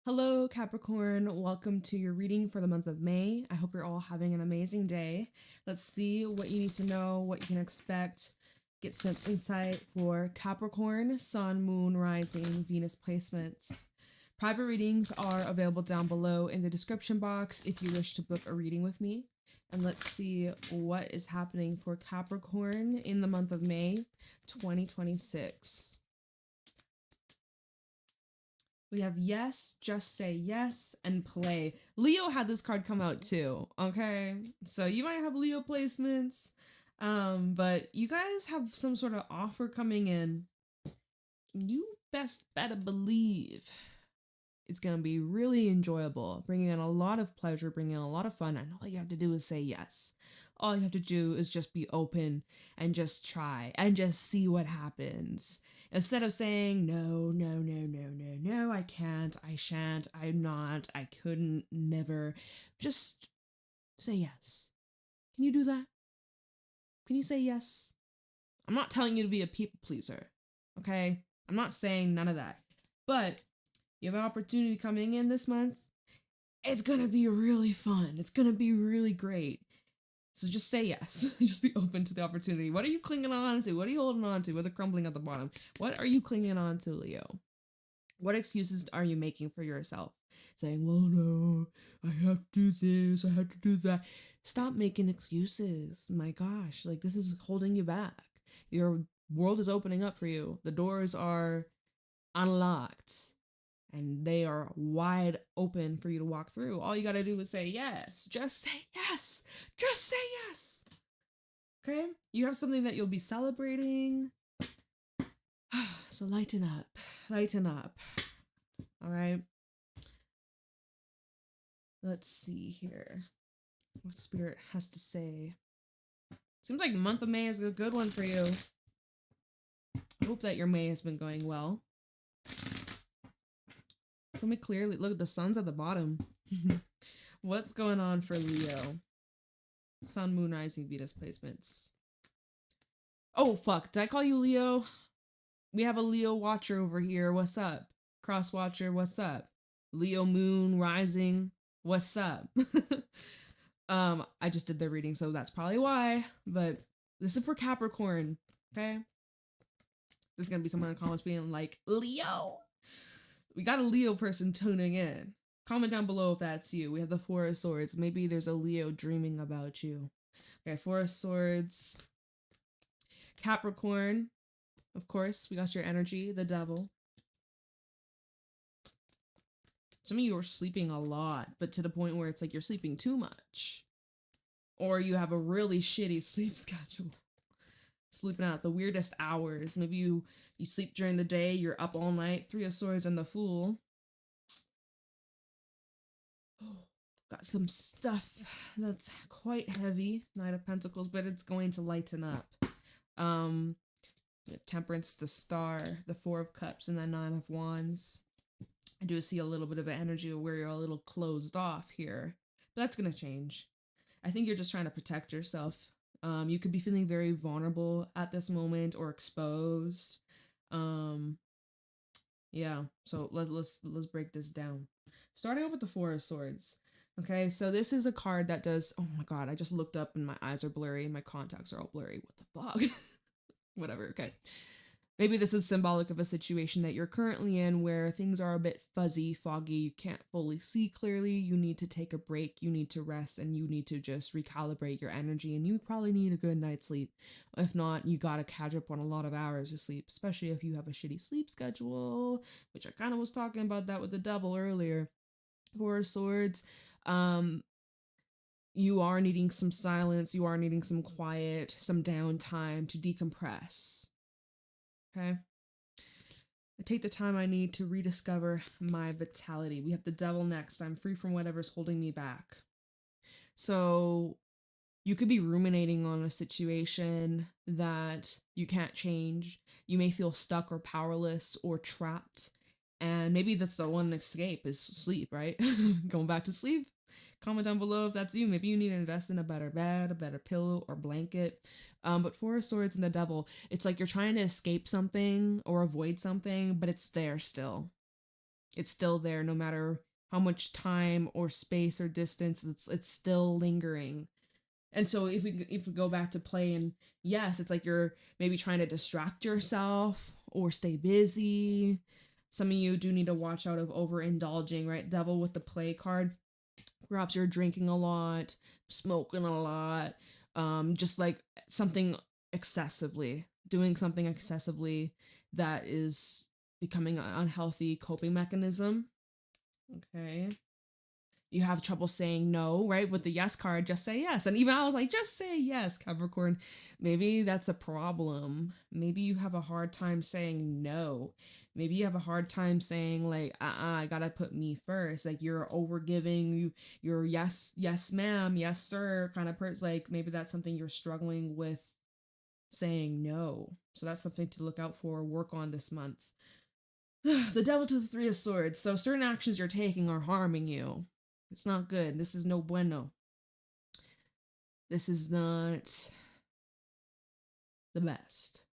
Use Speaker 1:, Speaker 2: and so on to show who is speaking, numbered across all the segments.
Speaker 1: Hello, Capricorn. Welcome to your reading for the month of May. I hope you're all having an amazing day. Let's see what you need to know, what you can expect. Get some insight for Capricorn, Sun, Moon, Rising, Venus placements. Private readings are available down below in the description box if you wish to book a reading with me. And let's see what is happening for Capricorn in the month of May 2026. We have yes, just say yes, and play. Leo had this card come out too, okay? So you might have Leo placements, but you guys have some sort of offer coming in. You best better believe it's gonna be really enjoyable, bringing in a lot of pleasure, bringing in a lot of fun, and all you have to do is say yes. All you have to do is just be open and just try and just see what happens. Instead of saying, no, no, no, no, no, no, I can't, I shan't, I'm not, I couldn't, never, just say yes. Can you do that? Can you say yes? I'm not telling you to be a people pleaser, okay? I'm not saying none of that. But you have an opportunity coming in this month. It's gonna be really fun. It's gonna be really great. So just say yes. Just be open to the opportunity. What are you clinging on to? What are you holding on to? What's crumbling at the bottom? What are you clinging on to, Leo? What excuses are you making for yourself? Saying, well, no, I have to do this, I have to do that. Stop making excuses. My gosh, like this is holding you back. Your world is opening up for you. The doors are unlocked and they are wide open for you to walk through. All you got to do is say yes. Just say yes. Just say yes. Okay? You have something that you'll be celebrating. So lighten up. Lighten up. All right? Let's see here what Spirit has to say. Seems like the month of May is a good one for you. I hope that your May has been going well. Show me clearly. Look, the sun's at the bottom. What's going on for Leo? Sun, Moon, Rising, Venus placements. Oh, fuck. Did I call you Leo? We have a Leo watcher over here. What's up? Cross watcher, what's up? Leo, Moon, Rising, what's up? I just did their reading, so that's probably why. But this is for Capricorn, okay? There's gonna be someone in the comments being like, Leo! We got a Leo person tuning in. Comment down below if that's you. We have the Four of Swords. Maybe there's a Leo dreaming about you. Okay, Four of Swords. Capricorn. Of course, we got your energy, the Devil. Some of you are sleeping a lot, but to the point where it's like you're sleeping too much. Or you have a really shitty sleep schedule. Sleeping out the weirdest hours. Maybe you sleep during the day, you're up all night. Three of Swords and the Fool. Got some stuff that's quite heavy. Knight of Pentacles, but it's going to lighten up. Temperance, the Star, the Four of Cups, and the Nine of Wands. I do see a little bit of an energy where you're a little closed off here. But that's going to change. I think you're just trying to protect yourself. You could be feeling very vulnerable at this moment or exposed. Yeah, so let's break this down. Starting off with the Four of Swords. Okay, so this is a card that does, oh my god, I just looked up and my eyes are blurry and my contacts are all blurry. What the fuck? Whatever, okay. Maybe this is symbolic of a situation that you're currently in where things are a bit fuzzy, foggy, you can't fully see clearly, you need to take a break, you need to rest, and you need to just recalibrate your energy, and you probably need a good night's sleep. If not, you gotta catch up on a lot of hours of sleep, especially if you have a shitty sleep schedule, which I kind of was talking about that with the Devil earlier. Four of Swords, you are needing some silence, you are needing some quiet, some downtime to decompress. Okay. I take the time I need to rediscover my vitality. We have the Devil next. I'm free from whatever's holding me back. So you could be ruminating on a situation that you can't change. You may feel stuck or powerless or trapped. And maybe that's the one escape is sleep, right? Going back to sleep. Comment down below if that's you. Maybe you need to invest in a better bed, a better pillow or blanket. But Four of Swords and the Devil, it's like you're trying to escape something or avoid something, but it's there still. It's still there no matter how much time or space or distance, it's still lingering. And so if we go back to play, and yes, it's like you're maybe trying to distract yourself or stay busy. Some of you do need to watch out of overindulging, right? Devil with the play card. Perhaps you're drinking a lot, smoking a lot, just like something excessively, doing something excessively that is becoming an unhealthy coping mechanism. Okay. You have trouble saying no, right? With the yes card, just say yes. And even I was like, just say yes, Capricorn. Maybe that's a problem. Maybe you have a hard time saying no. Maybe you have a hard time saying like, I gotta put me first. Like you're overgiving, you're yes, yes, ma'am, yes, sir, kind of person. Like maybe that's something you're struggling with saying no. So that's something to look out for, work on this month. The Devil to the Three of Swords. So certain actions you're taking are harming you. It's not good. This is no bueno. This is not the best.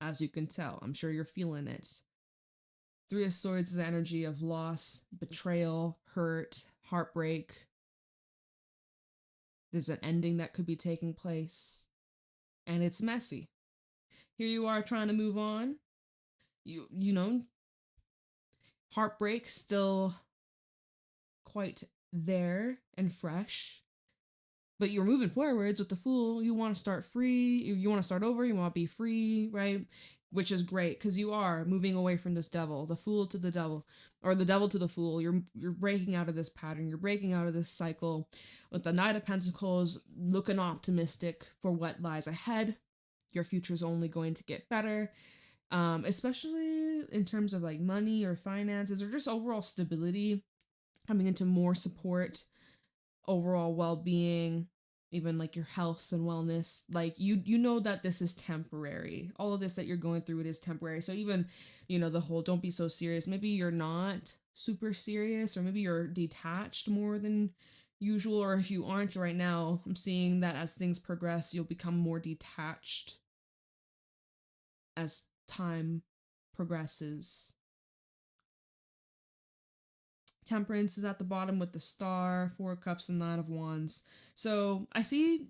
Speaker 1: As you can tell, I'm sure you're feeling it. Three of Swords is energy of loss, betrayal, hurt, heartbreak. There's an ending that could be taking place. And it's messy. Here you are trying to move on. You know, heartbreak still quite there and fresh, but you're moving forwards with the Fool. You want to start free, you want to start over, you want to be free, right? Which is great because you are moving away from this devil, the Fool to the devil, or the devil to the Fool. You're breaking out of this pattern, you're breaking out of this cycle with the Knight of Pentacles, looking optimistic for what lies ahead. Your future is only going to get better, especially in terms of like money or finances or just overall stability. Coming into more support, overall well-being, even like your health and wellness. Like you know that this is temporary. All of this that you're going through, it is temporary. So even, you know, the whole don't be so serious. Maybe you're not super serious, or maybe you're detached more than usual. Or if you aren't right now, I'm seeing that as things progress, you'll become more detached as time progresses. Temperance is at the bottom with the Star, Four of Cups, and Nine of Wands. So I see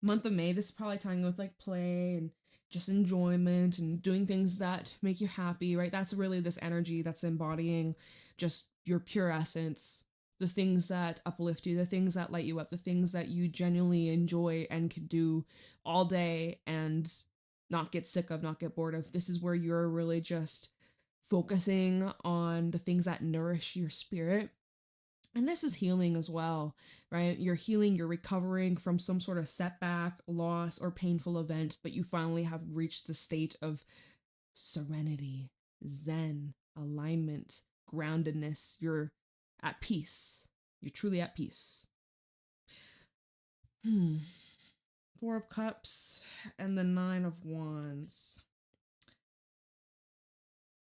Speaker 1: month of May, this is probably tying with like play and just enjoyment and doing things that make you happy, right? That's really this energy that's embodying just your pure essence, the things that uplift you, the things that light you up, the things that you genuinely enjoy and could do all day and not get sick of, not get bored of. This is where you're really just focusing on the things that nourish your spirit. And this is healing as well, right? You're healing, you're recovering from some sort of setback, loss, or painful event, but you finally have reached the state of serenity, zen, alignment, groundedness. You're at peace. You're truly at peace. Four of Cups and the Nine of Wands.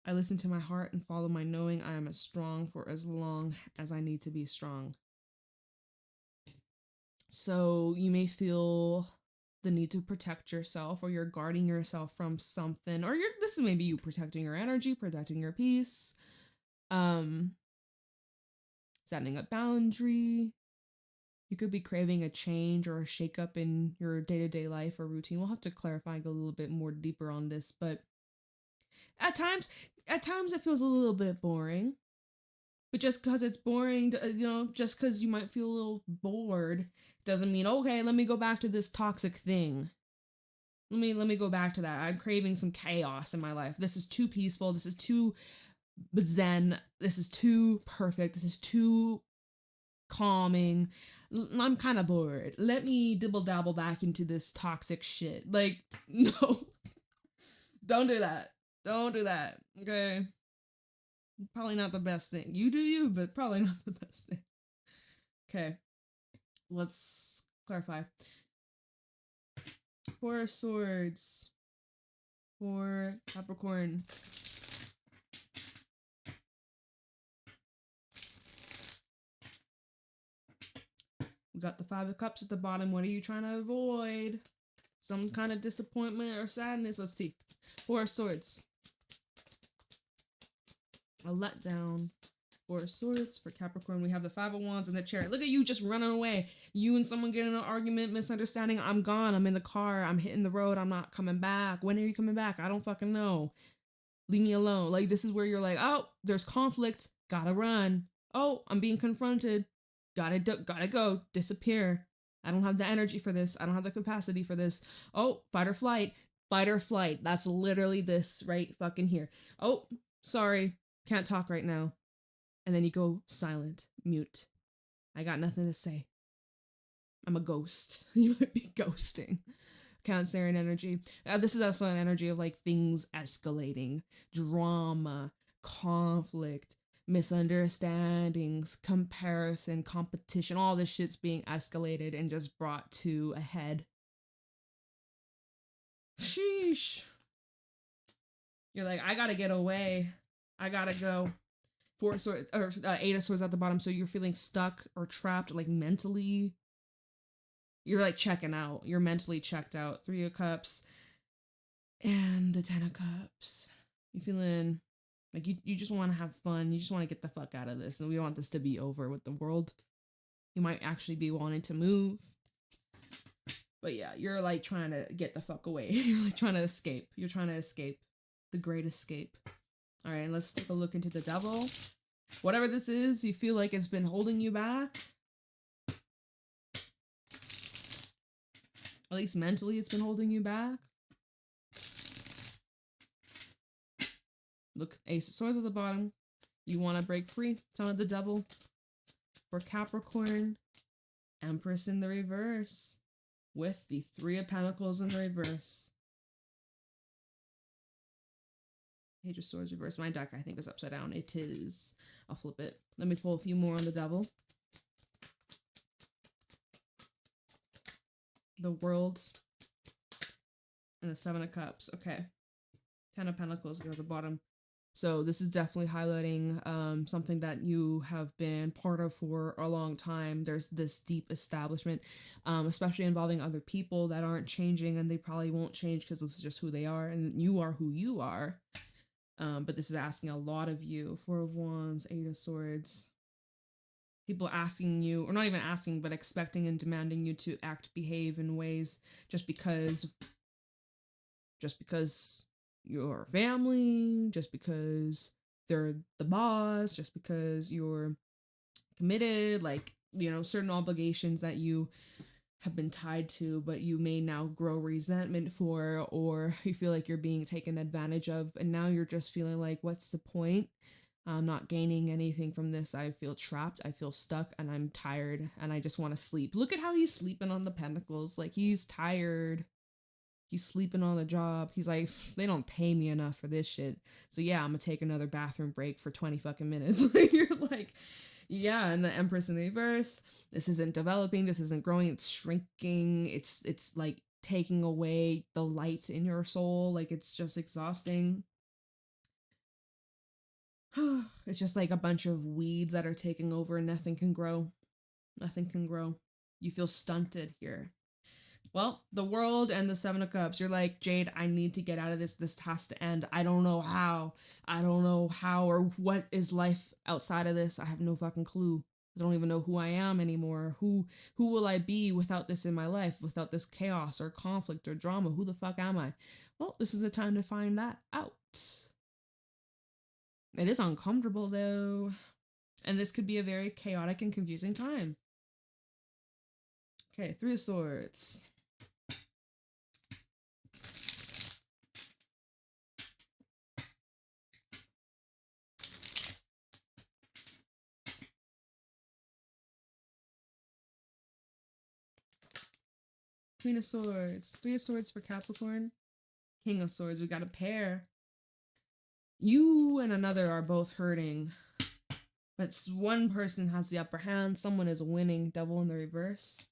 Speaker 1: I listen to my heart and follow my knowing. I am as strong for as long as I need to be strong. So you may feel the need to protect yourself, or you're guarding yourself from something, or this is maybe you protecting your energy, protecting your peace, setting a boundary. You could be craving a change or a shakeup in your day-to-day life or routine. We'll have to clarify a little bit more deeper on this, but at times it feels a little bit boring. But just because it's boring, just because you might feel a little bored doesn't mean, okay, let me go back to this toxic thing. Let me go back to that. I'm craving some chaos in my life. This is too peaceful. This is too zen. This is too perfect. This is too calming. I'm kind of bored. Let me dibble dabble back into this toxic shit. Like, no. Don't do that. Don't do that. Okay? Probably not the best thing. You do you, but probably not the best thing. Okay. Let's clarify. Four of Swords for Capricorn. We got the Five of Cups at the bottom. What are you trying to avoid? Some kind of disappointment or sadness? Let's see. Four of Swords. A letdown. Four of Swords for Capricorn. We have the Five of Wands and the Chariot. Look at you just running away. You and someone getting in an argument, misunderstanding. I'm gone. I'm in the car. I'm hitting the road. I'm not coming back. When are you coming back? I don't fucking know. Leave me alone. Like, this is where you're like, oh, there's conflict. Gotta run. Oh, I'm being confronted. Gotta go. Disappear. I don't have the energy for this. I don't have the capacity for this. Oh, fight or flight. Fight or flight. That's literally this right fucking here. Oh, sorry. Can't talk right now. And then you go silent, mute. I got nothing to say. I'm a ghost. You might be ghosting. Cancerian energy. This is also an energy of like things escalating, drama, conflict, misunderstandings, comparison, competition. All this shit's being escalated and just brought to a head. Sheesh. You're like, I gotta get away. I gotta go. Four swords or Eight of Swords at the bottom. So you're feeling stuck or trapped, like mentally. You're like checking out. You're mentally checked out. Three of Cups and the Ten of Cups. You feeling like you just want to have fun. You just want to get the fuck out of this. And we want this to be over with the world. You might actually be wanting to move. But yeah, you're like trying to get the fuck away. You're like trying to escape. You're trying to escape. The great escape. All right, let's take a look into the Devil. Whatever this is, you feel like it's been holding you back. At least mentally, it's been holding you back. Look, Ace of Swords at the bottom. You want to break free. Ton of the Devil. For Capricorn, Empress in the reverse. With the Three of Pentacles in the reverse. Page of Swords reverse. My deck, I think, is upside down. It is. I'll flip it. Let me pull a few more on the Devil. The World. And the Seven of Cups. Okay. Ten of Pentacles at the bottom. So this is definitely highlighting something that you have been part of for a long time. There's this deep establishment, especially involving other people that aren't changing, and they probably won't change because this is just who they are, and you are who you are. But this is asking a lot of you. Four of Wands, Eight of Swords. People asking you, or not even asking, but expecting and demanding you to act, behave in ways just because you're family, just because they're the boss, just because you're committed, like, you know, certain obligations that you have been tied to, but you may now grow resentment for, or you feel like you're being taken advantage of, and now you're just feeling like, what's the point? I'm not gaining anything from this. I feel trapped, I feel stuck, and I'm tired, and I just want to sleep. Look at how he's sleeping on the Pentacles. Like, he's tired. He's sleeping on the job. He's like, they don't pay me enough for this shit. So yeah, I'm gonna take another bathroom break for 20 fucking minutes. You're like, yeah, and the Empress in the reverse. This isn't developing, this isn't growing, it's shrinking. It's like taking away the light in your soul. Like, it's just exhausting. It's just like a bunch of weeds that are taking over and nothing can grow. Nothing can grow. You feel stunted here. Well, the World and the Seven of Cups. You're like, Jade, I need to get out of this. This has to end. I don't know how. I don't know how or what is life outside of this. I have no fucking clue. I don't even know who I am anymore. Who will I be without this in my life? Without this chaos or conflict or drama? Who the fuck am I? Well, this is the time to find that out. It is uncomfortable, though. And this could be a very chaotic and confusing time. Okay, Three of Swords. Queen of Swords. Three of Swords for Capricorn. King of Swords. We got a pair. You and another are both hurting. But one person has the upper hand. Someone is winning. Devil in the reverse.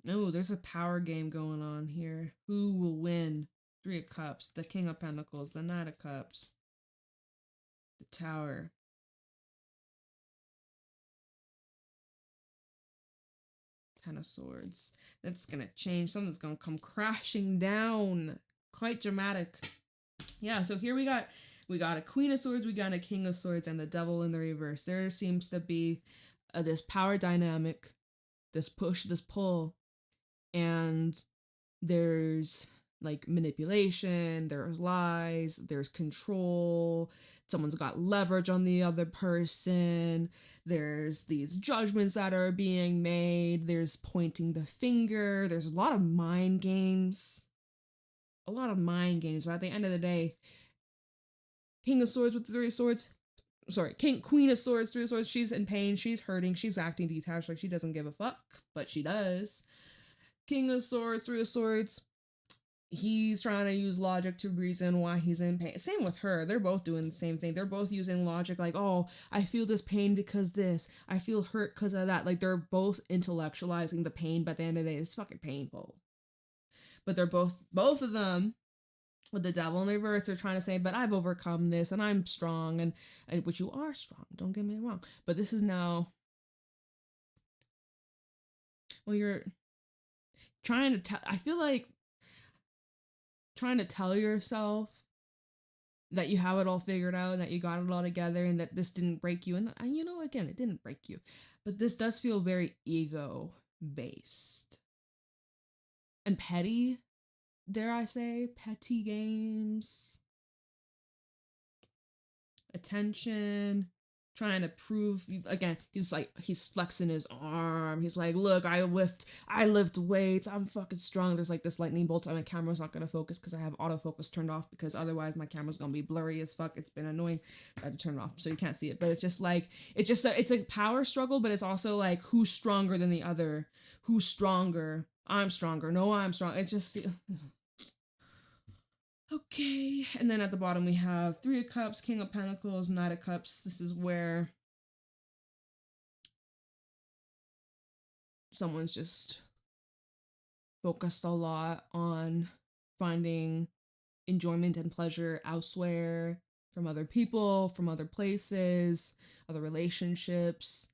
Speaker 1: Oh, there's a power game going on here. Who will win? Three of Cups. The King of Pentacles. The Knight of Cups. The Tower. Ten of Swords. That's gonna change. Something's gonna come crashing down. Quite dramatic. Yeah, so here we got a Queen of Swords, we got a King of Swords, and the Devil in the reverse. There seems to be this power dynamic, this push, this pull, and there's like manipulation, there's lies, there's control, someone's got leverage on the other person, there's these judgments that are being made, there's pointing the finger, there's a lot of mind games. But at the end of the day, King of Swords with 3 swords, Queen of Swords, 3 swords, she's in pain, she's hurting, she's acting detached like she doesn't give a fuck, but she does. King of Swords, 3 of swords, he's trying to use logic to reason why he's in pain. Same with her. They're both doing the same thing. They're both using logic like, oh, I feel this pain because this. I feel hurt because of that. Like, they're both intellectualizing the pain, but at the end of the day, it's fucking painful. But they're both of them, with the Devil in the reverse, they're trying to say, but I've overcome this, and I'm strong, and which you are strong, don't get me wrong. But this is now, well, you're trying to tell, I feel like, trying to tell yourself that you have it all figured out, and that you got it all together, and that this didn't break you. And you know, again, it didn't break you. But this does feel very ego-based. And petty, dare I say, petty games. Attention. Trying to prove, again, he's flexing his arm. He's like, look, I lift weights. I'm fucking strong. There's like this lightning bolt on my camera's not going to focus because I have autofocus turned off, because otherwise my camera's going to be blurry as fuck. It's been annoying. I had to turn it off so you can't see it. But it's just like, it's a power struggle, but it's also like, who's stronger than the other? Who's stronger? I'm stronger. No, I'm strong. It's just... Okay, and then at the bottom we have 3 of Cups, King of Pentacles, Knight of Cups. This is where someone's just focused a lot on finding enjoyment and pleasure elsewhere, from other people, from other places, other relationships.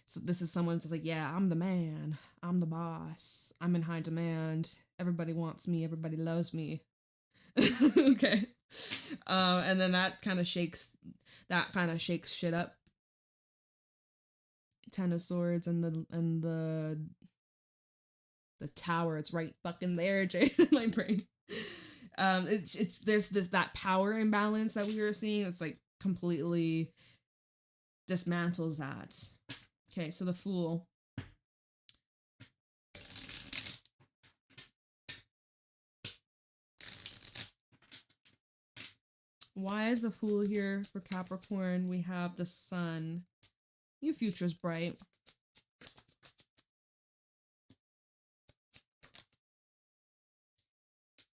Speaker 1: So this is someone that's like, yeah, I'm the man, I'm the boss, I'm in high demand, everybody wants me, everybody loves me. Okay. And then that kind of shakes shit up. 10 of Swords and the Tower. It's right fucking there, Jade, in my brain. There's that power imbalance that we were seeing. It's like completely dismantles that. Okay, so the Fool. Why is the Fool here for Capricorn? We have the Sun. Your future's bright.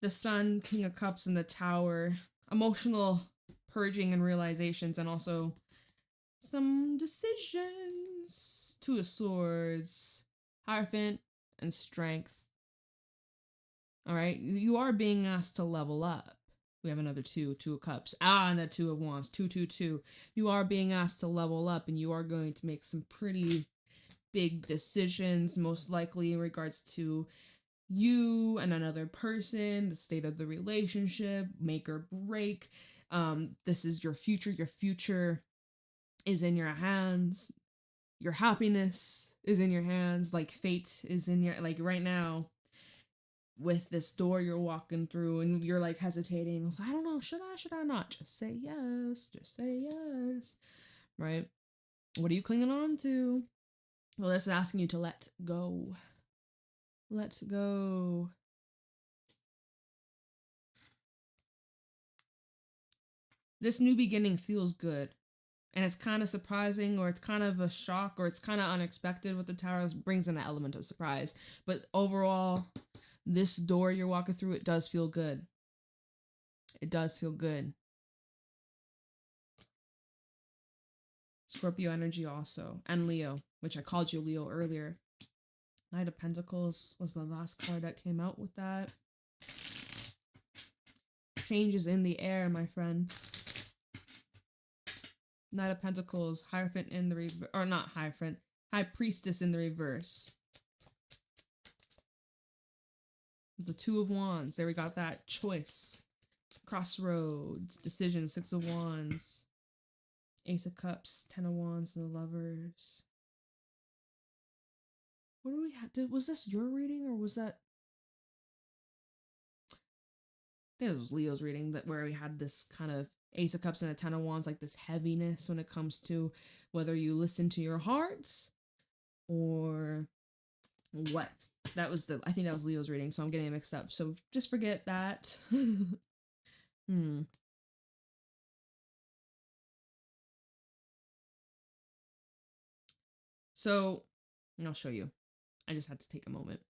Speaker 1: The Sun, King of Cups, and the Tower. Emotional purging and realizations, and also some decisions. 2 of Swords, Hierophant, and Strength. Alright, you are being asked to level up. We have another 2 of Cups. And the 2 of Wands. 2, 2, 2. You are being asked to level up, and you are going to make some pretty big decisions, most likely in regards to you and another person, the state of the relationship, make or break. This is your future. Your future is in your hands. Your happiness is in your hands. Like, fate is in your, like, right now. With this door you're walking through, and you're like hesitating, I don't know, should I not? Just say yes, right? What are you clinging on to? Well, this is asking you to let go. Let go. This new beginning feels good, and it's kind of surprising, or it's kind of a shock, or it's kind of unexpected with the Tower. It brings in an element of surprise, but overall, this door you're walking through, it does feel good. It does feel good. Scorpio energy also. And Leo, which I called you Leo earlier. Knight of Pentacles was the last card that came out with that. Changes in the air, my friend. Knight of Pentacles, Hierophant in the reverse. Or not Hierophant. High Priestess in the reverse. The 2 of Wands. There we got that choice. Crossroads, decision, 6 of Wands, Ace of Cups, 10 of Wands, and the Lovers. What do we have? Was this your reading or was that? I think it was Leo's reading that where we had this kind of Ace of Cups and a 10 of Wands, like this heaviness when it comes to whether you listen to your heart or what. I think that was Leo's reading, so I'm getting it mixed up. So just forget that. So I'll show you. I just had to take a moment.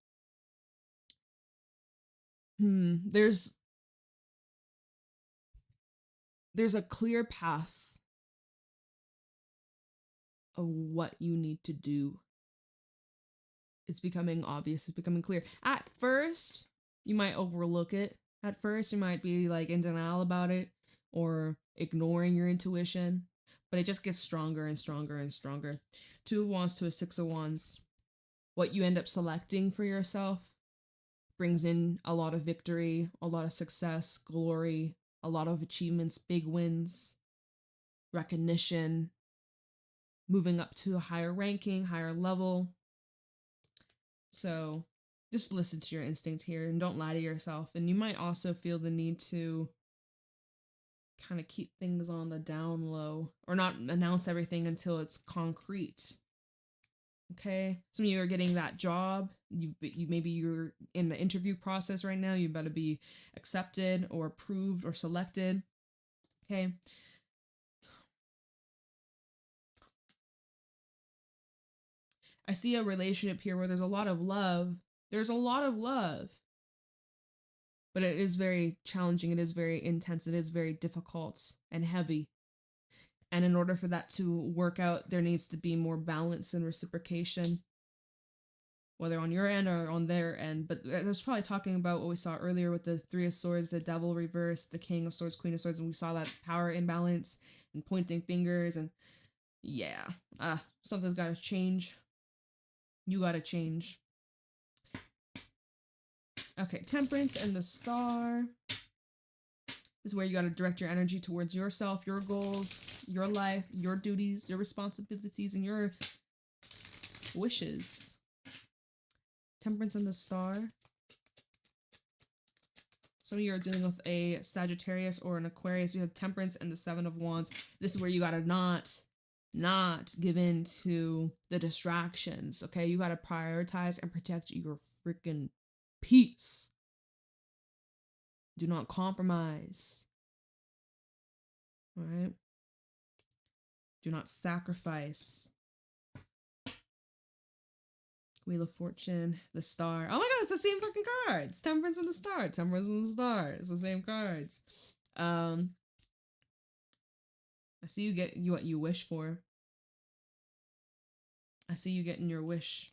Speaker 1: There's a clear path of what you need to do. It's becoming obvious. It's becoming clear. At first, you might overlook it. At first, you might be like in denial about it or ignoring your intuition, but it just gets stronger and stronger and stronger. 2 of Wands to a 6 of Wands. What you end up selecting for yourself brings in a lot of victory, a lot of success, glory, a lot of achievements, big wins, recognition, moving up to a higher ranking, higher level. So just listen to your instinct here and don't lie to yourself. And you might also feel the need to kind of keep things on the down low or not announce everything until it's concrete. Okay, some of you are getting that job. Maybe you're in the interview process right now. You better be accepted or approved or selected. Okay. I see a relationship here where there's a lot of love. There's a lot of love. But it is very challenging. It is very intense. It is very difficult and heavy. And in order for that to work out, there needs to be more balance and reciprocation, whether on your end or on their end. But there's probably talking about what we saw earlier with the 3 of Swords, the Devil reversed, the King of Swords, Queen of Swords, and we saw that power imbalance and pointing fingers. And yeah, something's got to change. You got to change. Okay, Temperance and the Star. This is where you got to direct your energy towards yourself, your goals, your life, your duties, your responsibilities, and your wishes. Temperance and the Star. Some of you are dealing with a Sagittarius or an Aquarius. You have Temperance and the 7 of Wands. This is where you got to not give in to the distractions, okay? You got to prioritize and protect your freaking peace. Do not compromise. All right? Do not sacrifice. Wheel of Fortune, the Star. Oh my god, it's the same fucking cards. Temperance and the Star. Temperance and the Star. It's the same cards. I see you get what you wish for. I see you getting your wish.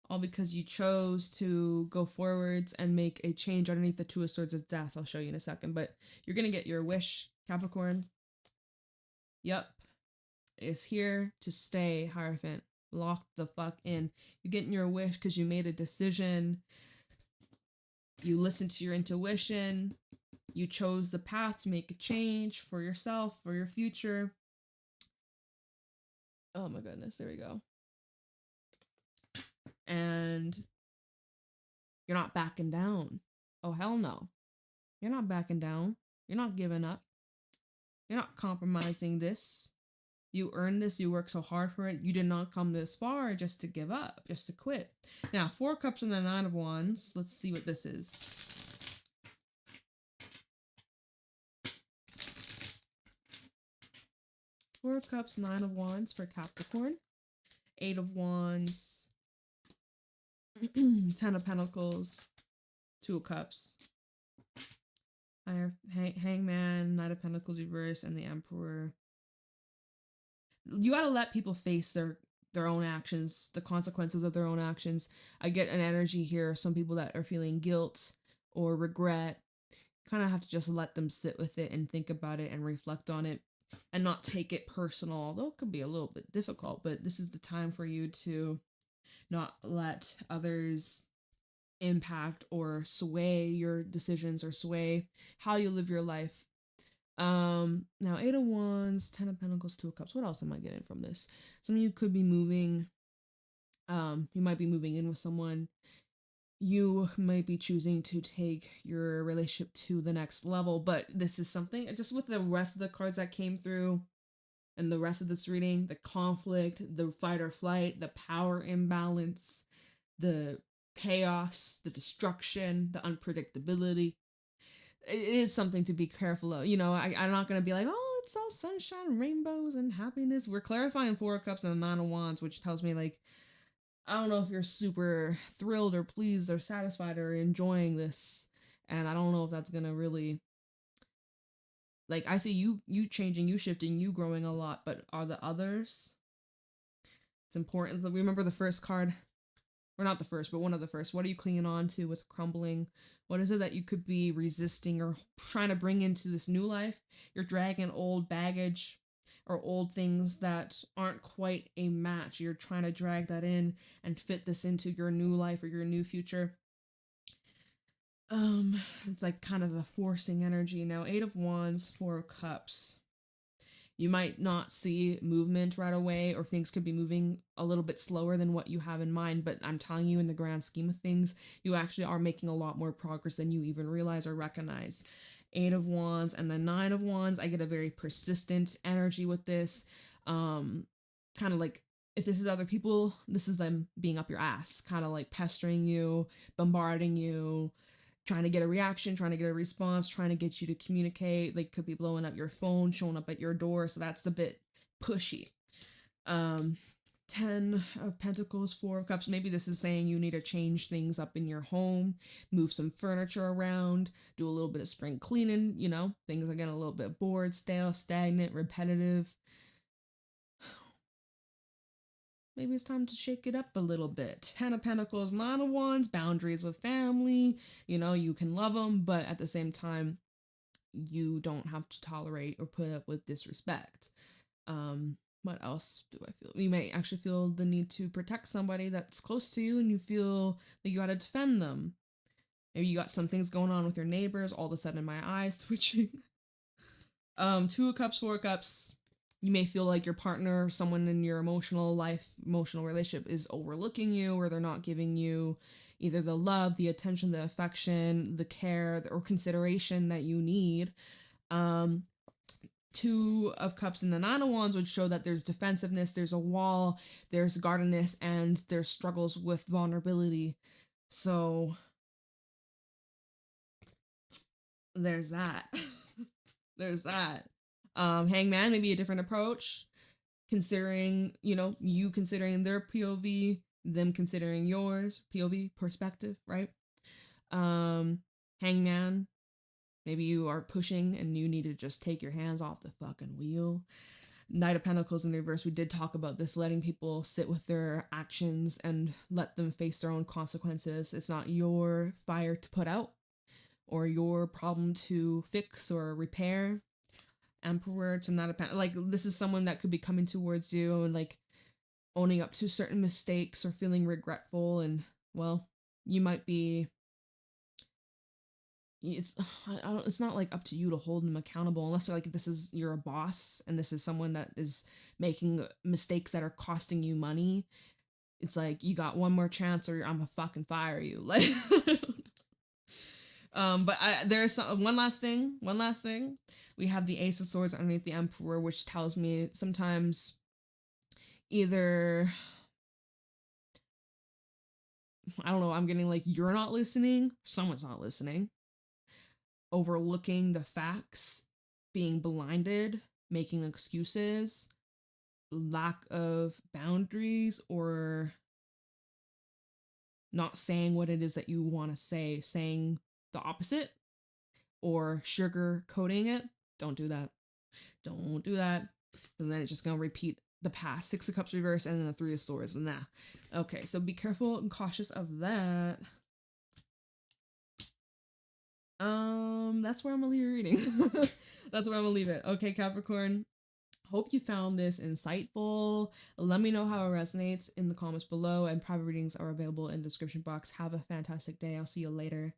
Speaker 1: All because you chose to go forwards and make a change underneath the 2 of Swords of Death. I'll show you in a second, but you're going to get your wish, Capricorn. Yep. It's here to stay, Hierophant. Locked the fuck in. You're getting your wish because you made a decision. You listened to your intuition. You chose the path to make a change for yourself, for your future. Oh my goodness, there we go. And you're not backing down. Oh, hell no. You're not backing down. You're not giving up. You're not compromising this. You earned this. You worked so hard for it. You did not come this far just to give up, just to quit. Now, 4 Cups and the 9 of Wands. Let's see what this is. Four Cups, 9 of Wands for Capricorn. 8 of Wands. 10 of Pentacles, 2 of Cups. I have Hangman, Knight of Pentacles reverse, and the Emperor. You gotta let people face their own actions, the consequences of their own actions. I get an energy here, some people that are feeling guilt or regret. Kind of have to just let them sit with it and think about it and reflect on it and not take it personal, although it could be a little bit difficult, but this is the time for you to not let others impact or sway your decisions or sway how you live your life. Now 8 of Wands, 10 of Pentacles, 2 of Cups. What else am I getting from this? Some of you could be moving. You might be moving in with someone. You might be choosing to take your relationship to the next level, but this is something just with the rest of the cards that came through and the rest of this reading, the conflict, the fight or flight, the power imbalance, the chaos, the destruction, the unpredictability. It is something to be careful of. You know, I'm not going to be like, oh, it's all sunshine, rainbows, and happiness. We're clarifying 4 of Cups and the 9 of Wands, which tells me, like, I don't know if you're super thrilled or pleased or satisfied or enjoying this. And I don't know if that's going to really, like, I see you changing, you shifting, you growing a lot, but are the others? It's important. Remember the first card, or not the first, but one of the first. What are you clinging on to? What's crumbling? What is it that you could be resisting or trying to bring into this new life? You're dragging old baggage or old things that aren't quite a match. You're trying to drag that in and fit this into your new life or your new future. It's like kind of a forcing energy. Now, 8 of Wands, 4 of Cups. You might not see movement right away, or things could be moving a little bit slower than what you have in mind, but I'm telling you, in the grand scheme of things, you actually are making a lot more progress than you even realize or recognize. 8 of Wands and the 9 of Wands, I get a very persistent energy with this. Kind of like, if this is other people, this is them being up your ass, kind of like pestering you, bombarding you, trying to get a reaction, trying to get a response, trying to get you to communicate. Like, could be blowing up your phone, showing up at your door. So that's a bit pushy. 10 of Pentacles, 4 of Cups. Maybe this is saying you need to change things up in your home, move some furniture around, do a little bit of spring cleaning. You know, things are getting a little bit bored, stale, stagnant, repetitive. Maybe it's time to shake it up a little bit. 10 of Pentacles, 9 of Wands, boundaries with family. You know, you can love them, but at the same time, you don't have to tolerate or put up with disrespect. What else do I feel? You may actually feel the need to protect somebody that's close to you, and you feel that you gotta defend them. Maybe you got some things going on with your neighbors. All of a sudden, my eyes twitching. 2 of Cups, 4 of Cups. You may feel like your partner, someone in your emotional relationship is overlooking you, or they're not giving you either the love, the attention, the affection, the care, or consideration that you need. 2 of Cups and the 9 of Wands would show that there's defensiveness, there's a wall, there's guardedness, and there's struggles with vulnerability. So there's that. There's that. Hangman, maybe a different approach, considering, you considering their POV, them considering yours, POV, perspective, right? Hangman, maybe you are pushing and you need to just take your hands off the fucking wheel. Knight of Pentacles in reverse, we did talk about this, letting people sit with their actions and let them face their own consequences. It's not your fire to put out or your problem to fix or repair. Emperor to Knight of Pentacles, like, this is someone that could be coming towards you and like owning up to certain mistakes or feeling regretful, and well, you might be, it's not like up to you to hold them accountable unless like you're a boss and this is someone that is making mistakes that are costing you money. It's like, you got one more chance or I'm gonna fucking fire you. Like, but there's one last thing. We have the Ace of Swords underneath the Emperor, which tells me sometimes either, I don't know, I'm getting like, you're not listening, someone's not listening, overlooking the facts, being blinded, making excuses, lack of boundaries, or not saying what it is that you want to say, saying the opposite, or sugar coating it. Don't do that. Because then it's just going to repeat the past. 6 of Cups reverse and then the 3 of Swords. Okay, so be careful and cautious of that. That's where I'm going to leave your reading. That's where I'm going to leave it. Okay, Capricorn. hope you found this insightful. Let me know how it resonates in the comments below, and private readings are available in the description box. Have a fantastic day. I'll see you later.